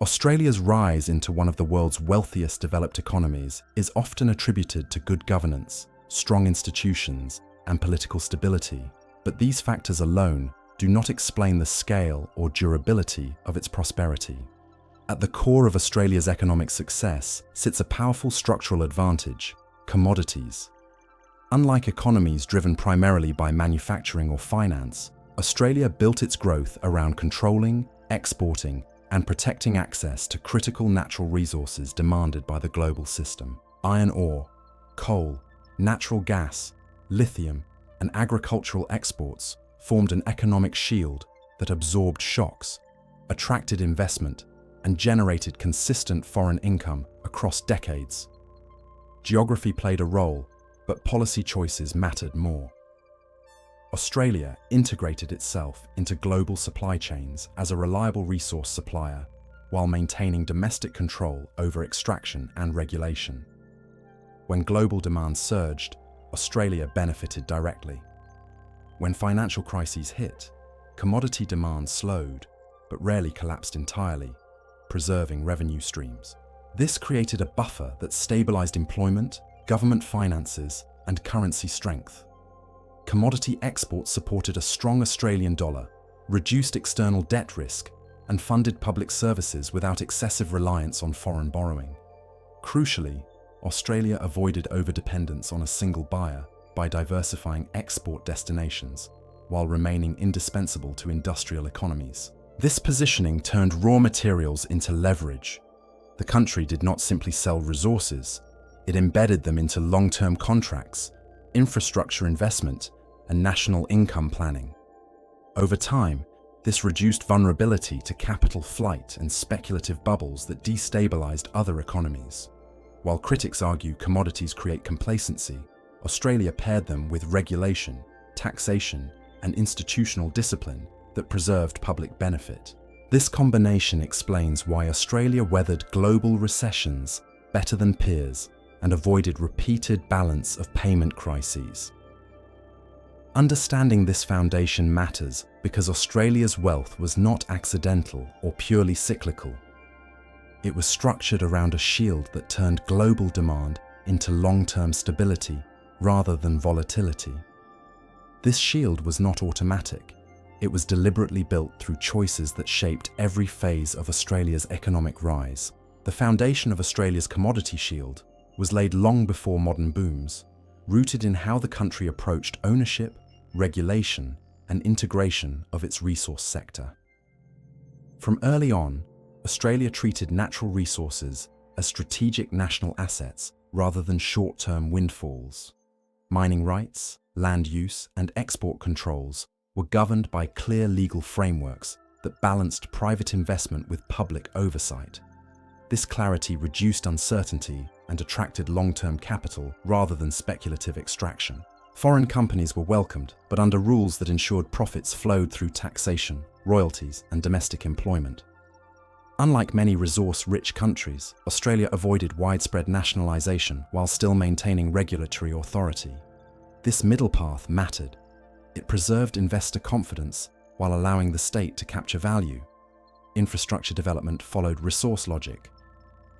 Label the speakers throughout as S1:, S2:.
S1: Australia's rise into one of the world's wealthiest developed economies is often attributed to good governance, strong institutions, and political stability, but these factors alone do not explain the scale or durability of its prosperity. At the core of Australia's economic success sits a powerful structural advantage: commodities. Unlike economies driven primarily by manufacturing or finance, Australia built its growth around controlling, exporting, and protecting access to critical natural resources demanded by the global system. Iron ore, coal, natural gas, lithium, and agricultural exports formed an economic shield that absorbed shocks, attracted investment, and generated consistent foreign income across decades. Geography played a role, but policy choices mattered more. Australia integrated itself into global supply chains as a reliable resource supplier, while maintaining domestic control over extraction and regulation. When global demand surged, Australia benefited directly. When financial crises hit, commodity demand slowed, but rarely collapsed entirely, preserving revenue streams. This created a buffer that stabilized employment, government finances, and currency strength. Commodity exports supported a strong Australian dollar, reduced external debt risk, and funded public services without excessive reliance on foreign borrowing. Crucially, Australia avoided overdependence on a single buyer by diversifying export destinations, while remaining indispensable to industrial economies. This positioning turned raw materials into leverage. The country did not simply sell resources, it embedded them into long-term contracts, infrastructure investment, and national income planning. Over time, this reduced vulnerability to capital flight and speculative bubbles that destabilized other economies. While critics argue commodities create complacency, Australia paired them with regulation, taxation, and institutional discipline that preserved public benefit. This combination explains why Australia weathered global recessions better than peers and avoided repeated balance of payment crises. Understanding this foundation matters because Australia's wealth was not accidental or purely cyclical. It was structured around a shield that turned global demand into long-term stability rather than volatility. This shield was not automatic. It was deliberately built through choices that shaped every phase of Australia's economic rise. The foundation of Australia's commodity shield was laid long before modern booms, rooted in how the country approached ownership, regulation, and integration of its resource sector. From early on, Australia treated natural resources as strategic national assets rather than short-term windfalls. Mining rights, land use, and export controls were governed by clear legal frameworks that balanced private investment with public oversight. This clarity reduced uncertainty and attracted long-term capital rather than speculative extraction. Foreign companies were welcomed, but under rules that ensured profits flowed through taxation, royalties, and domestic employment. Unlike many resource-rich countries, Australia avoided widespread nationalisation while still maintaining regulatory authority. This middle path mattered. It preserved investor confidence while allowing the state to capture value. Infrastructure development followed resource logic.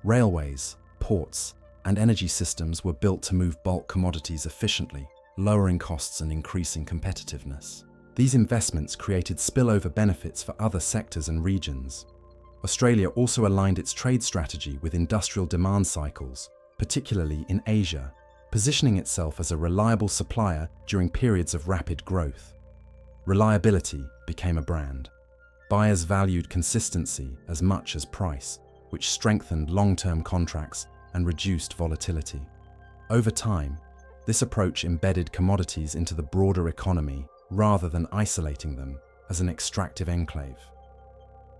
S1: Railways, ports, and energy systems were built to move bulk commodities efficiently, lowering costs and increasing competitiveness. These investments created spillover benefits for other sectors and regions. Australia also aligned its trade strategy with industrial demand cycles, particularly in Asia, positioning itself as a reliable supplier during periods of rapid growth. Reliability became a brand. Buyers valued consistency as much as price, which strengthened long-term contracts and reduced volatility. Over time, this approach embedded commodities into the broader economy rather than isolating them as an extractive enclave.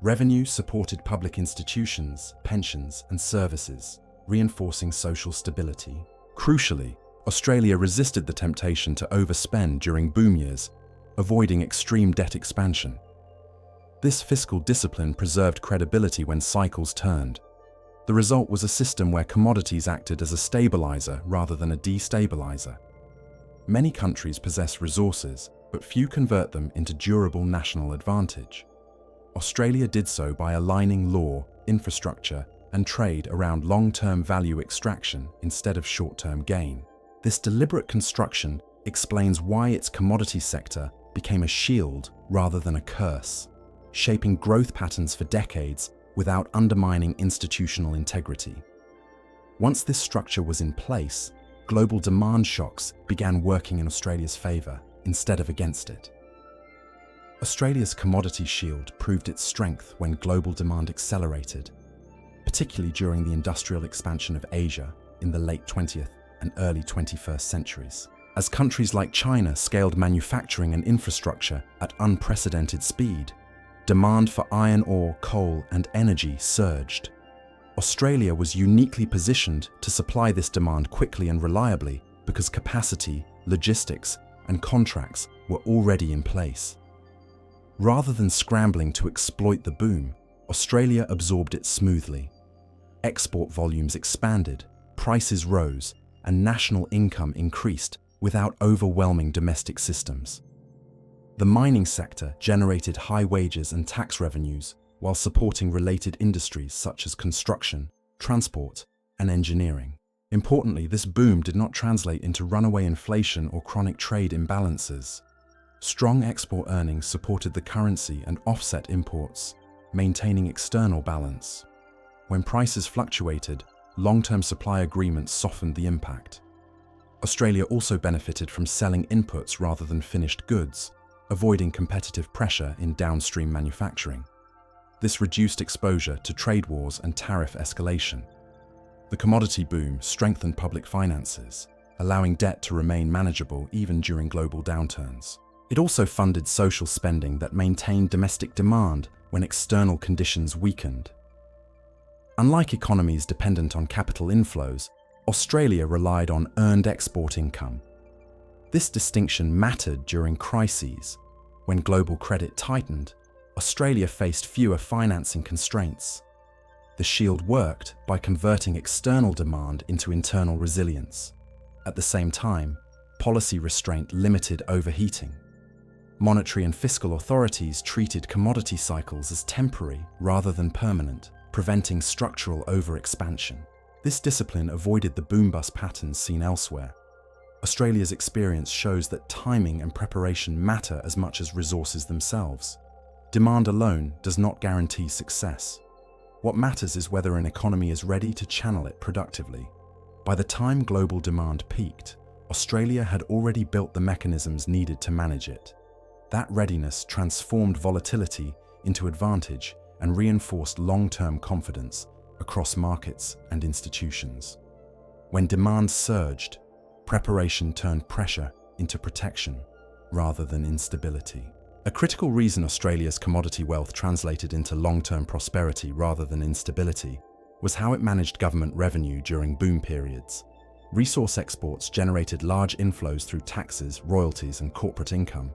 S1: Revenue supported public institutions, pensions, and services, reinforcing social stability. Crucially, Australia resisted the temptation to overspend during boom years, avoiding extreme debt expansion. This fiscal discipline preserved credibility when cycles turned. The result was a system where commodities acted as a stabilizer rather than a destabilizer. Many countries possess resources, but few convert them into durable national advantage. Australia did so by aligning law, infrastructure, and trade around long-term value extraction instead of short-term gain. This deliberate construction explains why its commodity sector became a shield rather than a curse, shaping growth patterns for decades without undermining institutional integrity. Once this structure was in place, global demand shocks began working in Australia's favour instead of against it. Australia's commodity shield proved its strength when global demand accelerated, particularly during the industrial expansion of Asia in the late 20th and early 21st centuries. As countries like China scaled manufacturing and infrastructure at unprecedented speed, demand for iron ore, coal, and energy surged. Australia was uniquely positioned to supply this demand quickly and reliably because capacity, logistics, and contracts were already in place. Rather than scrambling to exploit the boom, Australia absorbed it smoothly. Export volumes expanded, prices rose, and national income increased without overwhelming domestic systems. The mining sector generated high wages and tax revenues while supporting related industries such as construction, transport, and engineering. Importantly, this boom did not translate into runaway inflation or chronic trade imbalances. Strong export earnings supported the currency and offset imports, maintaining external balance. When prices fluctuated, long-term supply agreements softened the impact. Australia also benefited from selling inputs rather than finished goods, avoiding competitive pressure in downstream manufacturing. This reduced exposure to trade wars and tariff escalation. The commodity boom strengthened public finances, allowing debt to remain manageable even during global downturns. It also funded social spending that maintained domestic demand when external conditions weakened. Unlike economies dependent on capital inflows, Australia relied on earned export income. This distinction mattered during crises. When global credit tightened, Australia faced fewer financing constraints. The shield worked by converting external demand into internal resilience. At the same time, policy restraint limited overheating. Monetary and fiscal authorities treated commodity cycles as temporary rather than permanent, preventing structural overexpansion. This discipline avoided the boom-bust patterns seen elsewhere. Australia's experience shows that timing and preparation matter as much as resources themselves. Demand alone does not guarantee success. What matters is whether an economy is ready to channel it productively. By the time global demand peaked, Australia had already built the mechanisms needed to manage it. That readiness transformed volatility into advantage and reinforced long-term confidence across markets and institutions. When demand surged, preparation turned pressure into protection rather than instability. A critical reason Australia's commodity wealth translated into long-term prosperity rather than instability was how it managed government revenue during boom periods. Resource exports generated large inflows through taxes, royalties, and corporate income,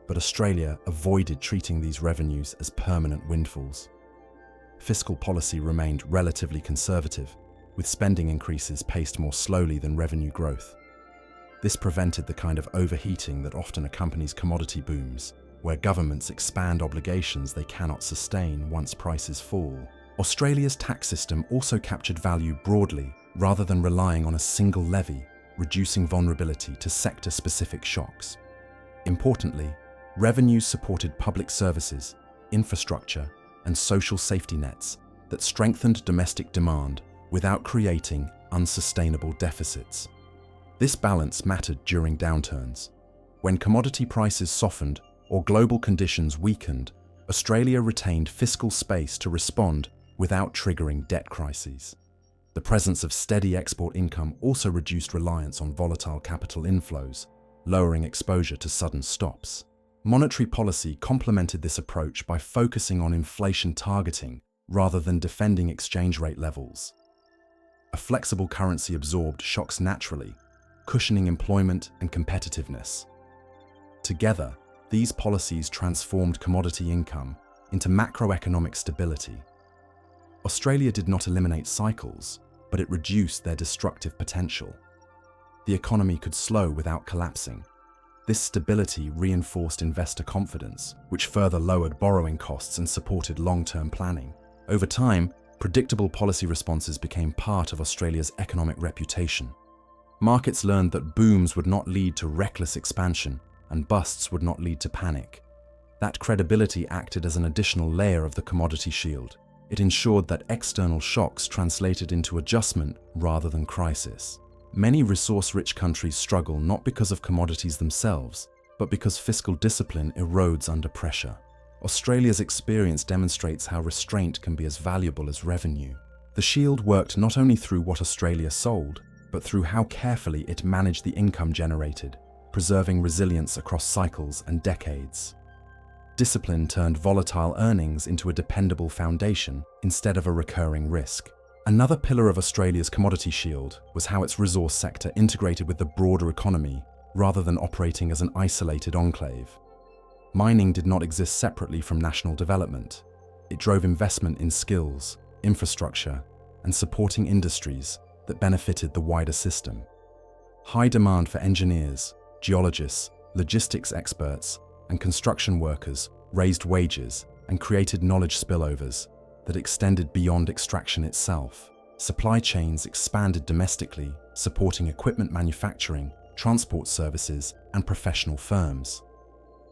S1: but Australia avoided treating these revenues as permanent windfalls. Fiscal policy remained relatively conservative, with spending increases paced more slowly than revenue growth. This prevented the kind of overheating that often accompanies commodity booms, where governments expand obligations they cannot sustain once prices fall. Australia's tax system also captured value broadly, rather than relying on a single levy, reducing vulnerability to sector-specific shocks. Importantly, revenues supported public services, infrastructure, and social safety nets that strengthened domestic demand without creating unsustainable deficits. This balance mattered during downturns. When commodity prices softened or global conditions weakened, Australia retained fiscal space to respond without triggering debt crises. The presence of steady export income also reduced reliance on volatile capital inflows, lowering exposure to sudden stops. Monetary policy complemented this approach by focusing on inflation targeting rather than defending exchange rate levels. A flexible currency absorbed shocks naturally, cushioning employment and competitiveness. Together, these policies transformed commodity income into macroeconomic stability. Australia did not eliminate cycles, but it reduced their destructive potential. The economy could slow without collapsing. This stability reinforced investor confidence, which further lowered borrowing costs and supported long-term planning. Over time, predictable policy responses became part of Australia's economic reputation. Markets learned that booms would not lead to reckless expansion, and busts would not lead to panic. That credibility acted as an additional layer of the commodity shield. It ensured that external shocks translated into adjustment rather than crisis. Many resource-rich countries struggle not because of commodities themselves, but because fiscal discipline erodes under pressure. Australia's experience demonstrates how restraint can be as valuable as revenue. The shield worked not only through what Australia sold, but through how carefully it managed the income generated, preserving resilience across cycles and decades. Discipline turned volatile earnings into a dependable foundation instead of a recurring risk. Another pillar of Australia's commodity shield was how its resource sector integrated with the broader economy rather than operating as an isolated enclave. Mining did not exist separately from national development. It drove investment in skills, infrastructure, and supporting industries that benefited the wider system. High demand for engineers, geologists, logistics experts, and construction workers raised wages and created knowledge spillovers that extended beyond extraction itself. Supply chains expanded domestically, supporting equipment manufacturing, transport services, and professional firms.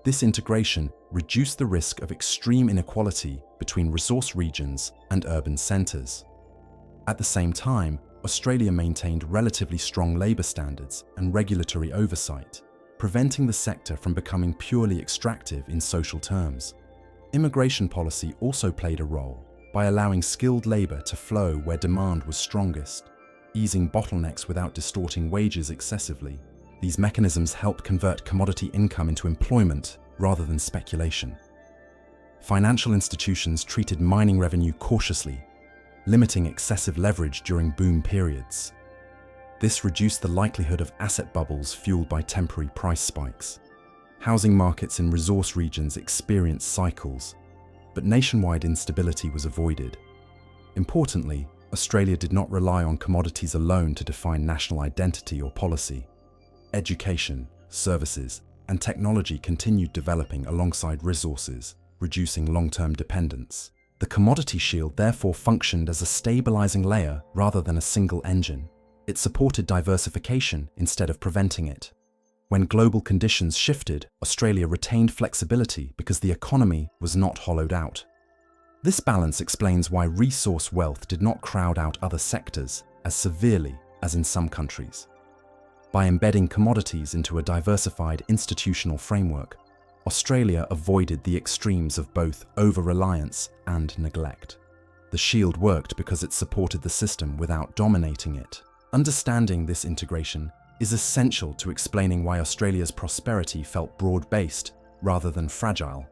S1: This integration reduced the risk of extreme inequality between resource regions and urban centres. At the same time, Australia maintained relatively strong labour standards and regulatory oversight, preventing the sector from becoming purely extractive in social terms. Immigration policy also played a role by allowing skilled labour to flow where demand was strongest, easing bottlenecks without distorting wages excessively. These mechanisms helped convert commodity income into employment rather than speculation. Financial institutions treated mining revenue cautiously, limiting excessive leverage during boom periods. This reduced the likelihood of asset bubbles fueled by temporary price spikes. Housing markets in resource regions experienced cycles, but nationwide instability was avoided. Importantly, Australia did not rely on commodities alone to define national identity or policy. Education, services, and technology continued developing alongside resources, reducing long-term dependence. The commodity shield therefore functioned as a stabilizing layer rather than a single engine. It supported diversification instead of preventing it. When global conditions shifted, Australia retained flexibility because the economy was not hollowed out. This balance explains why resource wealth did not crowd out other sectors as severely as in some countries. By embedding commodities into a diversified institutional framework, Australia avoided the extremes of both over-reliance and neglect. The shield worked because it supported the system without dominating it. Understanding this integration is essential to explaining why Australia's prosperity felt broad-based rather than fragile,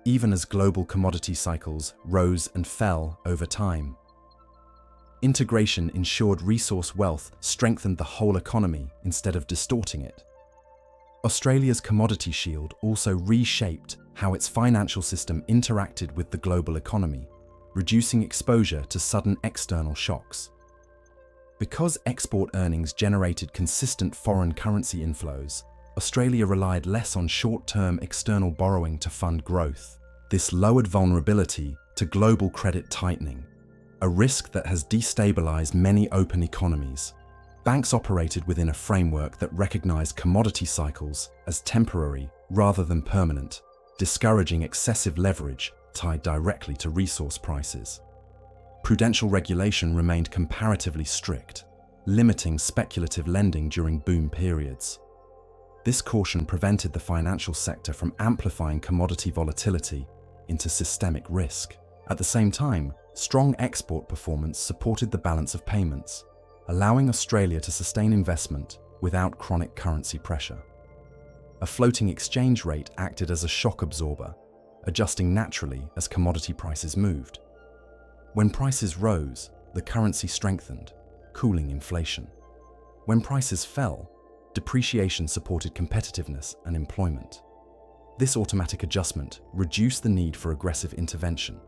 S1: even as global commodity cycles rose and fell over time. Integration ensured resource wealth strengthened the whole economy instead of distorting it. Australia's commodity shield also reshaped how its financial system interacted with the global economy, reducing exposure to sudden external shocks. Because export earnings generated consistent foreign currency inflows, Australia relied less on short-term external borrowing to fund growth. This lowered vulnerability to global credit tightening, a risk that has destabilized many open economies. Banks operated within a framework that recognized commodity cycles as temporary rather than permanent, discouraging excessive leverage tied directly to resource prices. Prudential regulation remained comparatively strict, limiting speculative lending during boom periods. This caution prevented the financial sector from amplifying commodity volatility into systemic risk. At the same time, strong export performance supported the balance of payments, allowing Australia to sustain investment without chronic currency pressure. A floating exchange rate acted as a shock absorber, adjusting naturally as commodity prices moved. When prices rose, the currency strengthened, cooling inflation. When prices fell, depreciation supported competitiveness and employment. This automatic adjustment reduced the need for aggressive intervention.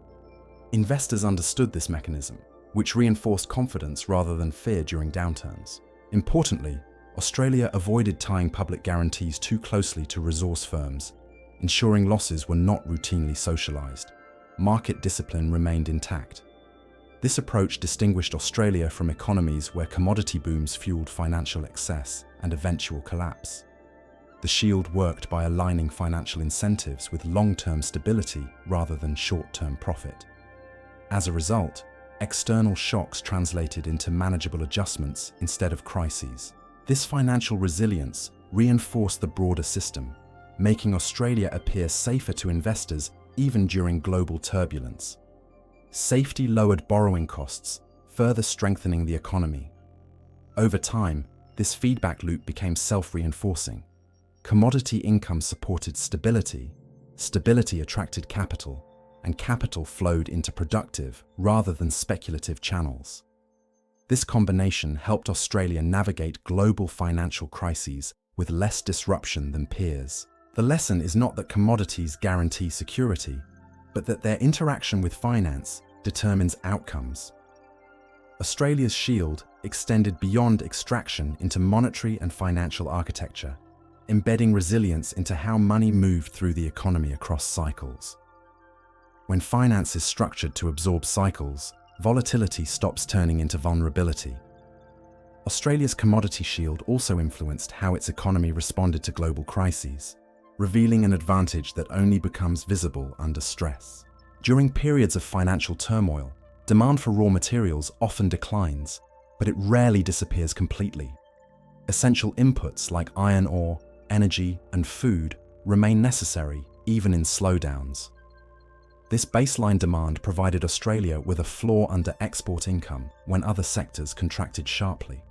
S1: Investors understood this mechanism, which reinforced confidence rather than fear during downturns. Importantly, Australia avoided tying public guarantees too closely to resource firms, ensuring losses were not routinely socialised. Market discipline remained intact. This approach distinguished Australia from economies where commodity booms fueled financial excess and eventual collapse. The shield worked by aligning financial incentives with long-term stability rather than short-term profit. As a result, external shocks translated into manageable adjustments instead of crises. This financial resilience reinforced the broader system, making Australia appear safer to investors even during global turbulence. Safety lowered borrowing costs, further strengthening the economy. Over time, this feedback loop became self-reinforcing. Commodity income supported stability, stability attracted capital, and capital flowed into productive rather than speculative channels. This combination helped Australia navigate global financial crises with less disruption than peers. The lesson is not that commodities guarantee security, but that their interaction with finance determines outcomes. Australia's shield extended beyond extraction into monetary and financial architecture, embedding resilience into how money moved through the economy across cycles. When finance is structured to absorb cycles, volatility stops turning into vulnerability. Australia's commodity shield also influenced how its economy responded to global crises, revealing an advantage that only becomes visible under stress. During periods of financial turmoil, demand for raw materials often declines, but it rarely disappears completely. Essential inputs like iron ore, energy, and food remain necessary even in slowdowns. This baseline demand provided Australia with a floor under export income when other sectors contracted sharply.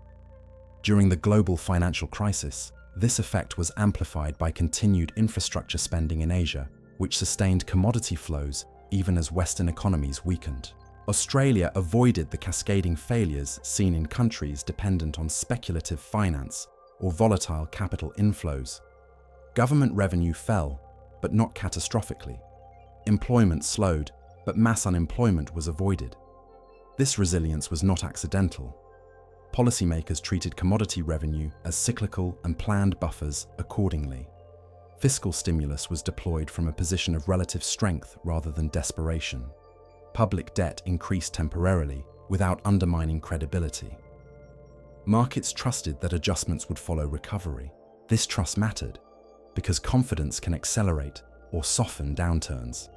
S1: During the global financial crisis, this effect was amplified by continued infrastructure spending in Asia, which sustained commodity flows even as Western economies weakened. Australia avoided the cascading failures seen in countries dependent on speculative finance or volatile capital inflows. Government revenue fell, but not catastrophically. Employment slowed, but mass unemployment was avoided. This resilience was not accidental. Policymakers treated commodity revenue as cyclical and planned buffers accordingly. Fiscal stimulus was deployed from a position of relative strength rather than desperation. Public debt increased temporarily without undermining credibility. Markets trusted that adjustments would follow recovery. This trust mattered because confidence can accelerate or soften downturns.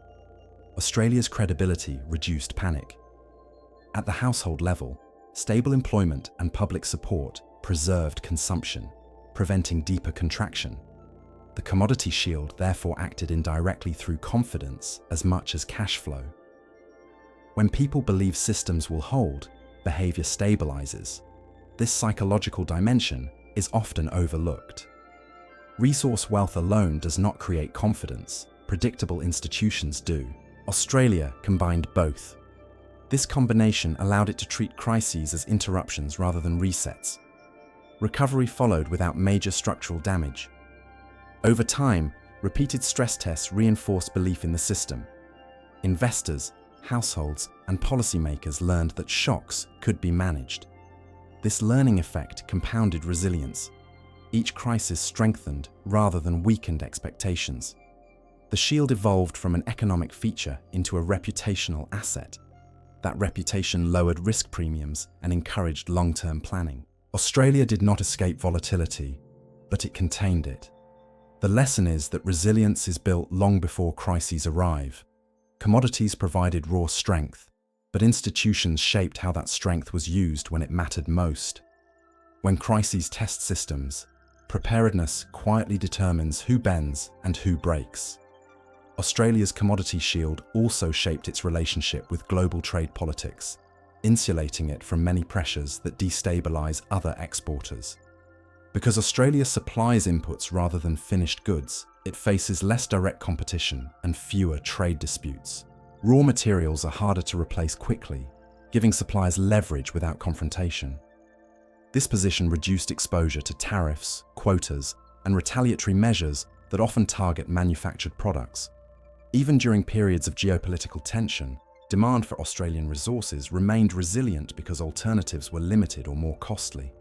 S1: Australia's credibility reduced panic. At the household level, stable employment and public support preserved consumption, preventing deeper contraction. The commodity shield therefore acted indirectly through confidence as much as cash flow. When people believe systems will hold, behavior stabilizes. This psychological dimension is often overlooked. Resource wealth alone does not create confidence. Predictable institutions do. Australia combined both. This combination allowed it to treat crises as interruptions rather than resets. Recovery followed without major structural damage. Over time, repeated stress tests reinforced belief in the system. Investors, households, and policymakers learned that shocks could be managed. This learning effect compounded resilience. Each crisis strengthened rather than weakened expectations. The shield evolved from an economic feature into a reputational asset. That reputation lowered risk premiums and encouraged long-term planning. Australia did not escape volatility, but it contained it. The lesson is that resilience is built long before crises arrive. Commodities provided raw strength, but institutions shaped how that strength was used when it mattered most. When crises test systems, preparedness quietly determines who bends and who breaks. Australia's commodity shield also shaped its relationship with global trade politics, insulating it from many pressures that destabilize other exporters. Because Australia supplies inputs rather than finished goods, it faces less direct competition and fewer trade disputes. Raw materials are harder to replace quickly, giving suppliers leverage without confrontation. This position reduced exposure to tariffs, quotas, and retaliatory measures that often target manufactured products. Even during periods of geopolitical tension, demand for Australian resources remained resilient because alternatives were limited or more costly.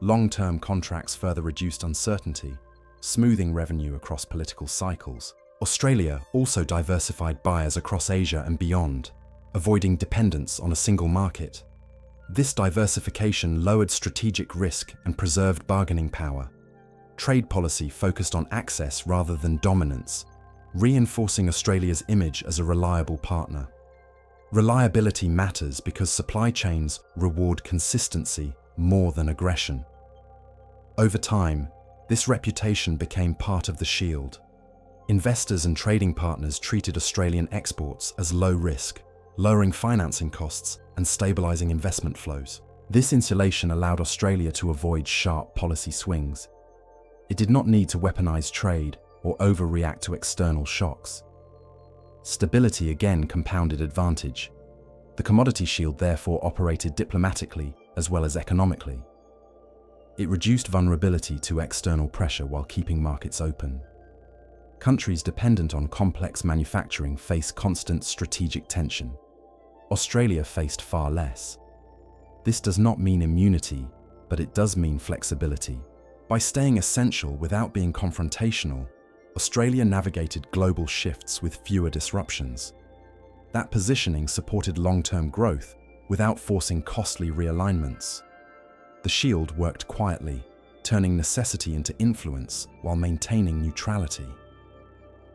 S1: Long-term contracts further reduced uncertainty, smoothing revenue across political cycles. Australia also diversified buyers across Asia and beyond, avoiding dependence on a single market. This diversification lowered strategic risk and preserved bargaining power. Trade policy focused on access rather than dominance, reinforcing Australia's image as a reliable partner. Reliability matters because supply chains reward consistency more than aggression. Over time, this reputation became part of the shield. Investors and trading partners treated Australian exports as low risk, lowering financing costs and stabilising investment flows. This insulation allowed Australia to avoid sharp policy swings. It did not need to weaponise trade or overreact to external shocks. Stability again compounded advantage. The commodity shield therefore operated diplomatically as well as economically. It reduced vulnerability to external pressure while keeping markets open. Countries dependent on complex manufacturing face constant strategic tension. Australia faced far less. This does not mean immunity, but it does mean flexibility. By staying essential without being confrontational, Australia navigated global shifts with fewer disruptions. That positioning supported long-term growth without forcing costly realignments. The shield worked quietly, turning necessity into influence while maintaining neutrality.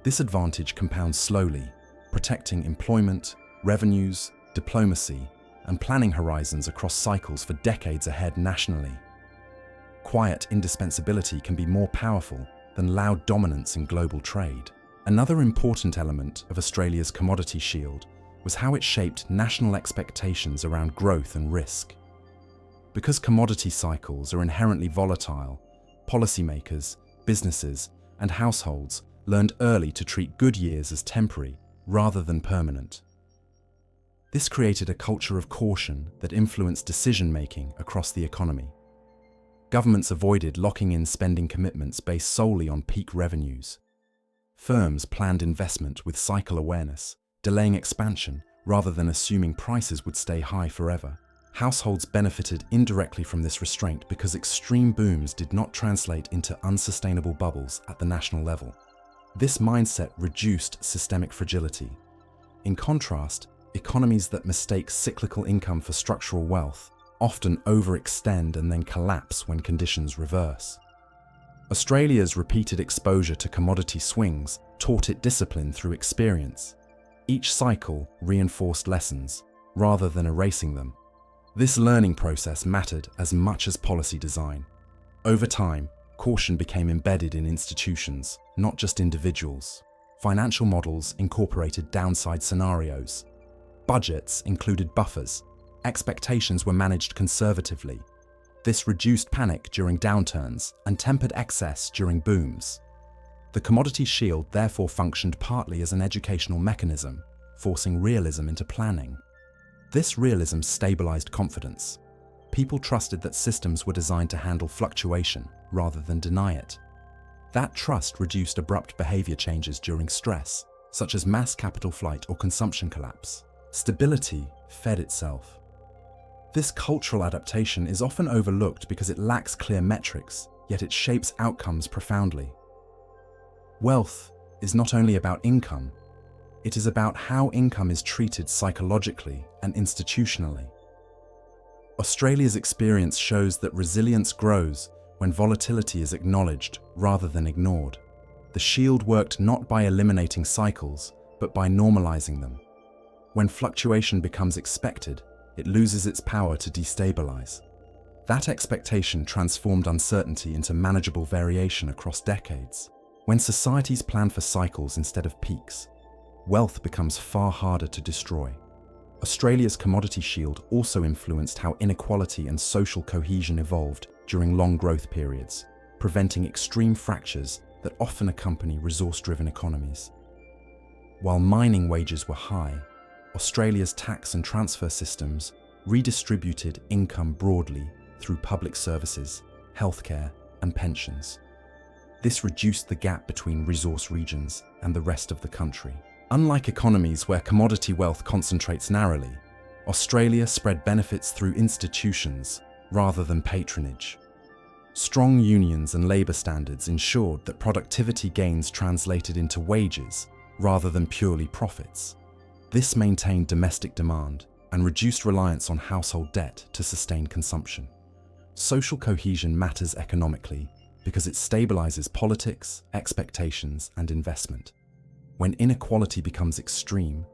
S1: This advantage compounds slowly, protecting employment, revenues, diplomacy, and planning horizons across cycles for decades ahead nationally. Quiet indispensability can be more powerful than loud dominance in global trade. Another important element of Australia's commodity shield was how it shaped national expectations around growth and risk. Because commodity cycles are inherently volatile, policymakers, businesses, and households learned early to treat good years as temporary rather than permanent. This created a culture of caution that influenced decision-making across the economy. Governments avoided locking in spending commitments based solely on peak revenues. Firms planned investment with cycle awareness, delaying expansion rather than assuming prices would stay high forever. Households benefited indirectly from this restraint because extreme booms did not translate into unsustainable bubbles at the national level. This mindset reduced systemic fragility. In contrast, economies that mistake cyclical income for structural wealth often overextend and then collapse when conditions reverse. Australia's repeated exposure to commodity swings taught it discipline through experience. Each cycle reinforced lessons, rather than erasing them. This learning process mattered as much as policy design. Over time, caution became embedded in institutions, not just individuals. Financial models incorporated downside scenarios. Budgets included buffers. Expectations were managed conservatively. This reduced panic during downturns and tempered excess during booms. The commodity shield therefore functioned partly as an educational mechanism, forcing realism into planning. This realism stabilized confidence. People trusted that systems were designed to handle fluctuation rather than deny it. That trust reduced abrupt behavior changes during stress, such as mass capital flight or consumption collapse. Stability fed itself. This cultural adaptation is often overlooked because it lacks clear metrics, yet it shapes outcomes profoundly. Wealth is not only about income, it is about how income is treated psychologically and institutionally. Australia's experience shows that resilience grows when volatility is acknowledged rather than ignored. The shield worked not by eliminating cycles, but by normalizing them. When fluctuation becomes expected, it loses its power to destabilize. That expectation transformed uncertainty into manageable variation across decades. When societies plan for cycles instead of peaks, wealth becomes far harder to destroy. Australia's commodity shield also influenced how inequality and social cohesion evolved during long growth periods, preventing extreme fractures that often accompany resource-driven economies. While mining wages were high, Australia's tax and transfer systems redistributed income broadly through public services, healthcare, and pensions. This reduced the gap between resource regions and the rest of the country. Unlike economies where commodity wealth concentrates narrowly, Australia spread benefits through institutions rather than patronage. Strong unions and labour standards ensured that productivity gains translated into wages rather than purely profits. This maintained domestic demand and reduced reliance on household debt to sustain consumption. Social cohesion matters economically because it stabilizes politics, expectations, and investment. When inequality becomes extreme,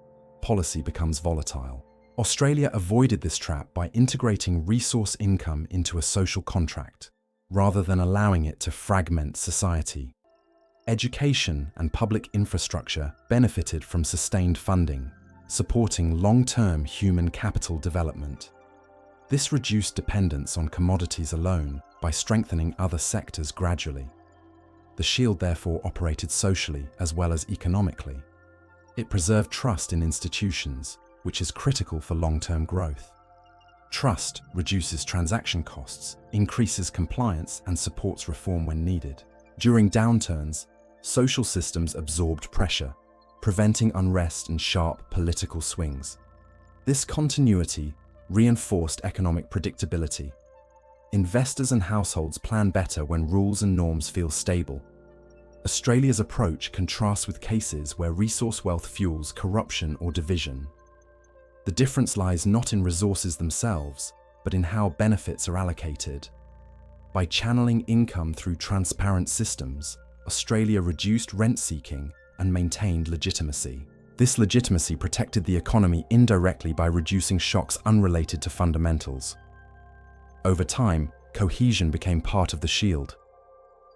S1: policy becomes volatile. Australia avoided this trap by integrating resource income into a social contract, rather than allowing it to fragment society. Education and public infrastructure benefited from sustained funding, supporting long-term human capital development. This reduced dependence on commodities alone by strengthening other sectors gradually. The shield therefore operated socially as well as economically. It preserved trust in institutions, which is critical for long-term growth. Trust reduces transaction costs, increases compliance, and supports reform when needed. During downturns, social systems absorbed pressure, preventing unrest and sharp political swings. This continuity reinforced economic predictability. Investors and households plan better when rules and norms feel stable. Australia's approach contrasts with cases where resource wealth fuels corruption or division. The difference lies not in resources themselves, but in how benefits are allocated. By channeling income through transparent systems, Australia reduced rent-seeking and maintained legitimacy. This legitimacy protected the economy indirectly by reducing shocks unrelated to fundamentals. Over time, cohesion became part of the shield.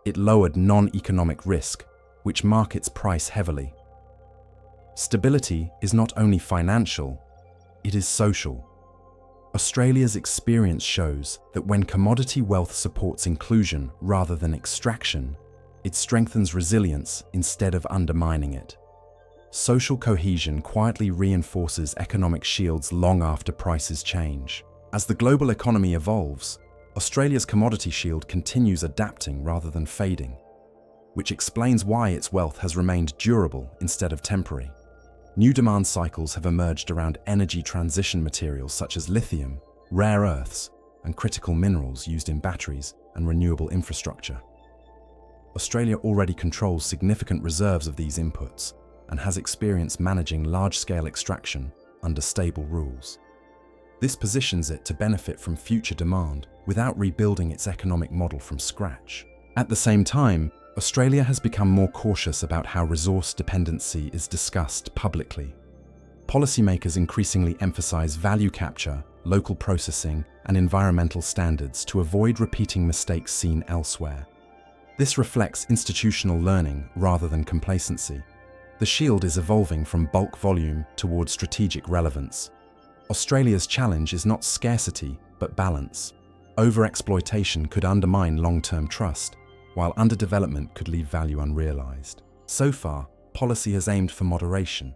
S1: It lowered non-economic risk, which markets price heavily. Stability is not only financial, it is social. Australia's experience shows that when commodity wealth supports inclusion rather than extraction, it strengthens resilience instead of undermining it. Social cohesion quietly reinforces economic shields long after prices change. As the global economy evolves, Australia's commodity shield continues adapting rather than fading, which explains why its wealth has remained durable instead of temporary. New demand cycles have emerged around energy transition materials such as lithium, rare earths, and critical minerals used in batteries and renewable infrastructure. Australia already controls significant reserves of these inputs and has experience managing large-scale extraction under stable rules. This positions it to benefit from future demand without rebuilding its economic model from scratch. At the same time, Australia has become more cautious about how resource dependency is discussed publicly. Policymakers increasingly emphasize value capture, local processing, and environmental standards to avoid repeating mistakes seen elsewhere. This reflects institutional learning rather than complacency. The shield is evolving from bulk volume towards strategic relevance. Australia's challenge is not scarcity, but balance. Overexploitation could undermine long-term trust, while underdevelopment could leave value unrealized. So far, policy has aimed for moderation.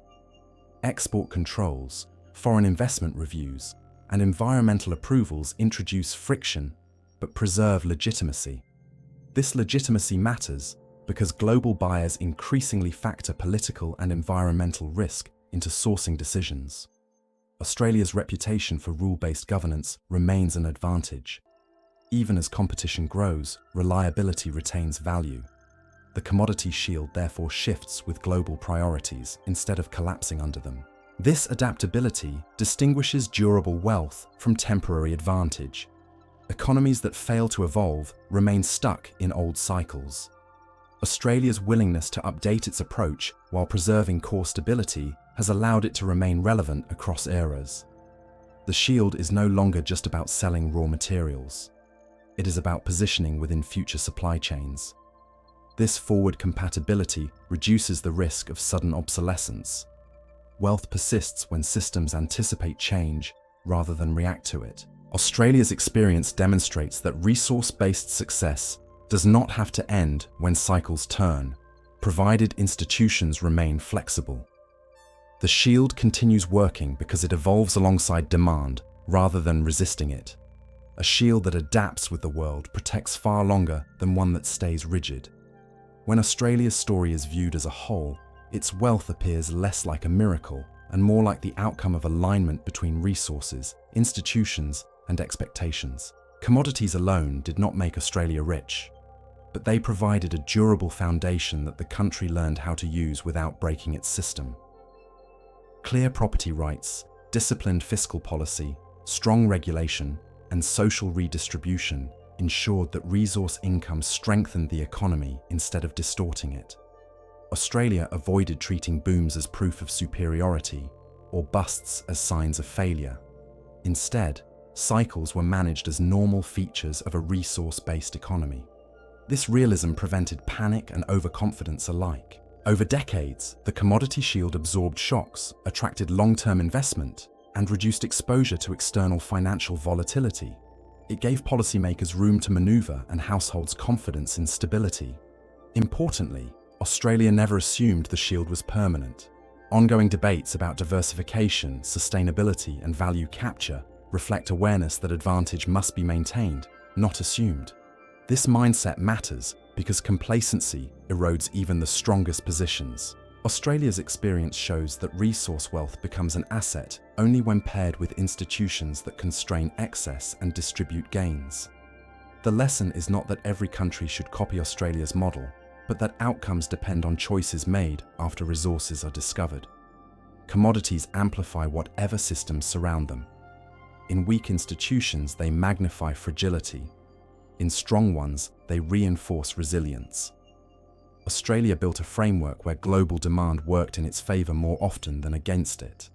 S1: Export controls, foreign investment reviews, and environmental approvals introduce friction, but preserve legitimacy. This legitimacy matters because global buyers increasingly factor political and environmental risk into sourcing decisions. Australia's reputation for rule-based governance remains an advantage. Even as competition grows, reliability retains value. The commodity shield therefore shifts with global priorities instead of collapsing under them. This adaptability distinguishes durable wealth from temporary advantage. Economies that fail to evolve remain stuck in old cycles. Australia's willingness to update its approach while preserving core stability has allowed it to remain relevant across eras. The shield is no longer just about selling raw materials. It is about positioning within future supply chains. This forward compatibility reduces the risk of sudden obsolescence. Wealth persists when systems anticipate change rather than react to it. Australia's experience demonstrates that resource-based success does not have to end when cycles turn, provided institutions remain flexible. The shield continues working because it evolves alongside demand rather than resisting it. A shield that adapts with the world protects far longer than one that stays rigid. When Australia's story is viewed as a whole, its wealth appears less like a miracle and more like the outcome of alignment between resources, institutions, and expectations. Commodities alone did not make Australia rich, but they provided a durable foundation that the country learned how to use without breaking its system. Clear property rights, disciplined fiscal policy, strong regulation, and social redistribution ensured that resource income strengthened the economy instead of distorting it. Australia avoided treating booms as proof of superiority or busts as signs of failure. Instead, cycles were managed as normal features of a resource-based economy. This realism prevented panic and overconfidence alike. Over decades, the commodity shield absorbed shocks, attracted long-term investment, and reduced exposure to external financial volatility. It gave policymakers room to maneuver and households confidence in stability. Importantly, Australia never assumed the shield was permanent. Ongoing debates about diversification, sustainability, and value capture reflect awareness that advantage must be maintained, not assumed. This mindset matters because complacency erodes even the strongest positions. Australia's experience shows that resource wealth becomes an asset only when paired with institutions that constrain excess and distribute gains. The lesson is not that every country should copy Australia's model, but that outcomes depend on choices made after resources are discovered. Commodities amplify whatever systems surround them. In weak institutions, they magnify fragility. In strong ones, they reinforce resilience. Australia built a framework where global demand worked in its favour more often than against it.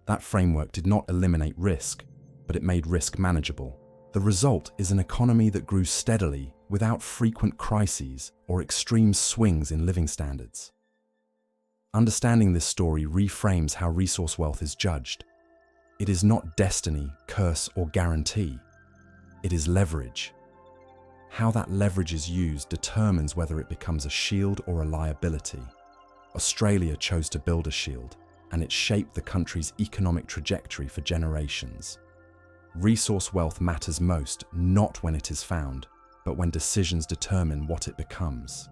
S1: That framework did not eliminate risk, but it made risk manageable. The result is an economy that grew steadily without frequent crises or extreme swings in living standards. Understanding this story reframes how resource wealth is judged. It is not destiny, curse, or guarantee. It is leverage. How that leverage is used determines whether it becomes a shield or a liability. Australia chose to build a shield, and it shaped the country's economic trajectory for generations. Resource wealth matters most not when it is found, but when decisions determine what it becomes.